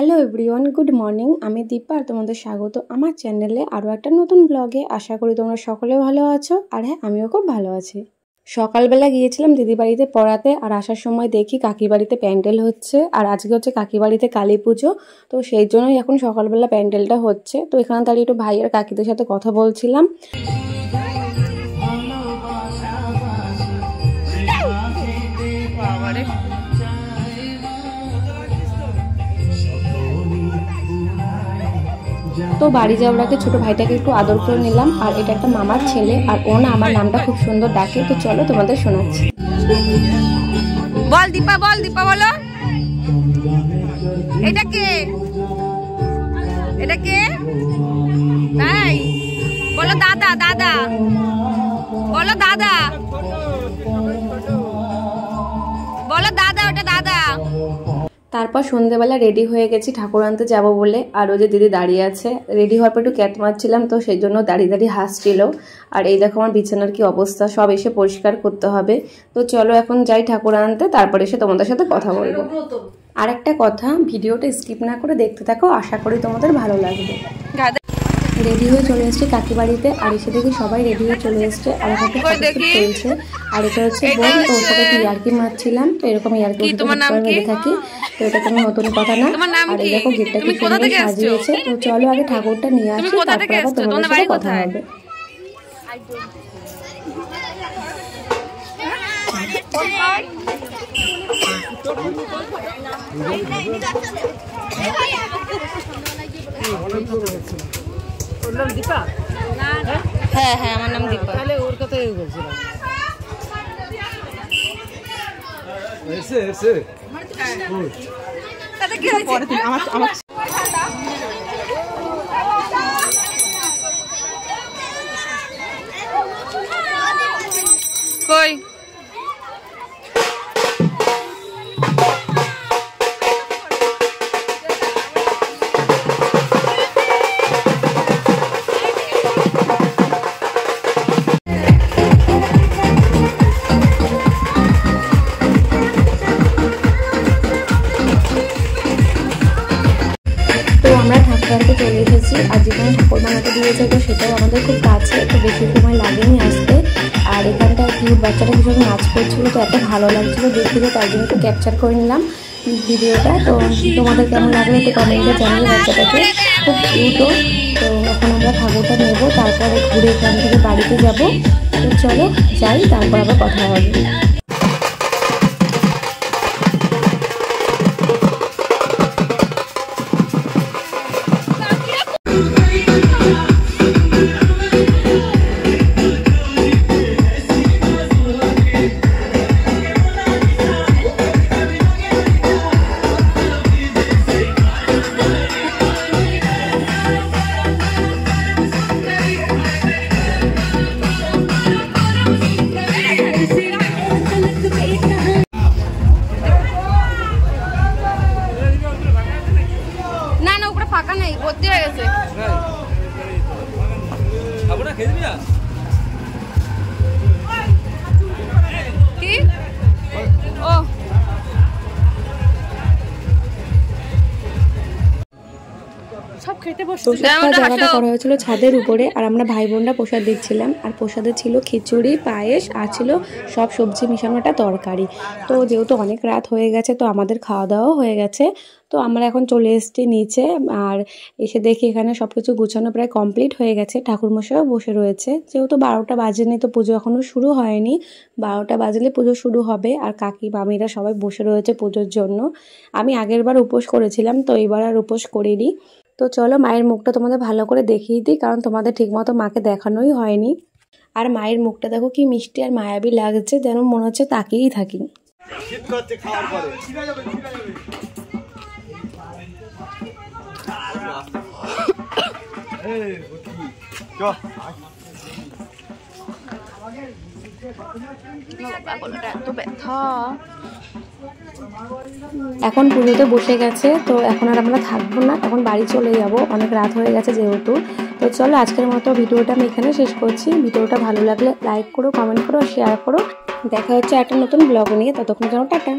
Hello everyone, good morning. আমি দীপা আর তোমাদের স্বাগত আমার চ্যানেলে আরও একটা নতুন ব্লগে। আশা করি তোমরা সকলে ভালো আছো, আর হ্যাঁ, আমিও খুব ভালো আছি। সকালবেলা গিয়েছিলাম দিদি বাড়িতে পড়াতে, আর আসার সময় দেখি কাকি বাড়িতে প্যান্ডেল হচ্ছে, আর আজকে হচ্ছে কাকি বাড়িতে কালী পুজো। তো সেই জন্যই এখন সকালবেলা প্যান্ডেলটা হচ্ছে। তো এখানে দাঁড়িয়ে একটু ভাই আর কাকিদের সাথে কথা বলছিলাম। তো বাড়ি যাওয়ার আগে ছোট ভাইটাকে একটু আদর করে নিলাম। আর এটা একটা মামার ছেলে, আর ও না আমার নামটা খুব সুন্দর ডাকে। তো চলো তোমাদের শোনাচ্ছি। বল দীপা, বল দীপা, বলো এটা কে? এটা কে? তাই বলো দাদা, দাদা বলো, দাদা বলো, দাদা ওটা দাদা। তারপর সন্ধ্যেবেলা রেডি হয়ে গেছি ঠাকুর আনতে যাবো বলে। আর ও যে দিদি দাঁড়িয়ে আছে, রেডি হওয়ার পর একটু ক্যাট মারছিলাম, তো সেই জন্য দাঁড়িয়ে দাঁড়িয়ে হাসছিল। আর এই দেখো আমার বিছানার কি অবস্থা, সব এসে পরিষ্কার করতে হবে। তো চলো এখন যাই ঠাকুর আনতে, তারপর এসে তোমাদের সাথে কথা বলবো। আর একটা কথা, ভিডিওটা স্কিপ না করে দেখতে থাকো, আশা করি তোমাদের ভালো লাগবে। রেডি হয়ে চলে এসছে কাকি বাড়িতে, আর এসে দেখি সবাই রেডি হয়ে চলে এসছে। আর এখানে চলছে, আর এটা হচ্ছে বোন। তো ওর সাথে ইয়ার্কি মারছিলাম, তো এরকম ইয়ার্কি বেঁধে থাকি। তো এটা কোনো নতুন কথা না। আর এই দেখো গেটটা কি সুন্দর সাজিয়েছে। তো চলো আগে ঠাকুরটা নিয়ে আসি, তারপর আবার তোমাদের সাথে কথা হবে। হ্যাঁ হ্যাঁ, আমার নাম দীপা। তাহলে ওর কথাই বলছিলাম। কই আমরা ঠাকুর আনতে চলে এসেছি। আর যেখানে ঠাকুর বানাতে দিয়েছে, তো সেটাও আমাদের খুব কাছে, তো বেশি সময় লাগেনি আসতে। আর এখানটা কিউট বাচ্চাটা ভীষণ নাচ করছিল, তো এত ভালো লাগছিল দেখতে, তাই জন্য একটু ক্যাপচার করে নিলাম ভিডিওটা। তো তোমাদের কেমন লাগলো তো কমেন্টে জানিয়ে। বাচ্চাটাকে খুব কিউটও। তো এখন আমরা ঠাকুরটা নেবো, তারপরে ঘুরে এখান থেকে বাড়িতে যাব। তো চলো যাই, তারপর আবার কথা হবে। ফাঁকা নেই, ভর্তি হয়ে গেছে। কি ও সব খেতে বসে। জায়গাটা করা হয়েছিল ছাদের উপরে, আর আমরা ভাই বোনরা প্রসাদ দিচ্ছিলাম। আর প্রসাদে ছিল খিচুড়ি, পায়েস, আর ছিল সব সবজি মিশানো একটা তরকারি। তো যেহেতু অনেক রাত হয়ে গেছে, তো আমাদের খাওয়া দাওয়াও হয়ে গেছে। তো আমরা এখন চলে এসেছি নিচে, আর এসে দেখি এখানে সব কিছু গুছানো প্রায় কমপ্লিট হয়ে গেছে। ঠাকুরমশাইও বসে রয়েছে, যেহেতু 12টা বাজেনি, তো পুজো এখনও শুরু হয়নি। 12টা বাজলে পুজো শুরু হবে। আর কাকি মামিরা সবাই বসে রয়েছে পুজোর জন্য। আমি আগের বার উপোস করেছিলাম, তো এবার আর উপোস করিনি। তো চলো মায়ের মুখটা তোমাদের ভালো করে দেখিয়ে দিই, কারণ তোমাদের ঠিকমতো মাকে দেখানোই হয়নি। আর মায়ের মুখটা দেখো কি মিষ্টি আর মায়াবী লাগছে, যেন মনে হচ্ছে তাকিয়েই থাকি। এখন পুজোতে বসে গেছে, তো এখন আর আমরা থাকবো না, এখন বাড়ি চলে যাব, অনেক রাত হয়ে গেছে যেহেতু। তো চলো আজকের মতো ভিডিওটা আমি এখানে শেষ করছি। ভিডিওটা ভালো লাগলে লাইক করো, কমেন্ট করো, শেয়ার করো। দেখা হচ্ছে একটা নতুন ব্লগ নিয়ে, ততক্ষণ যেন টাটা।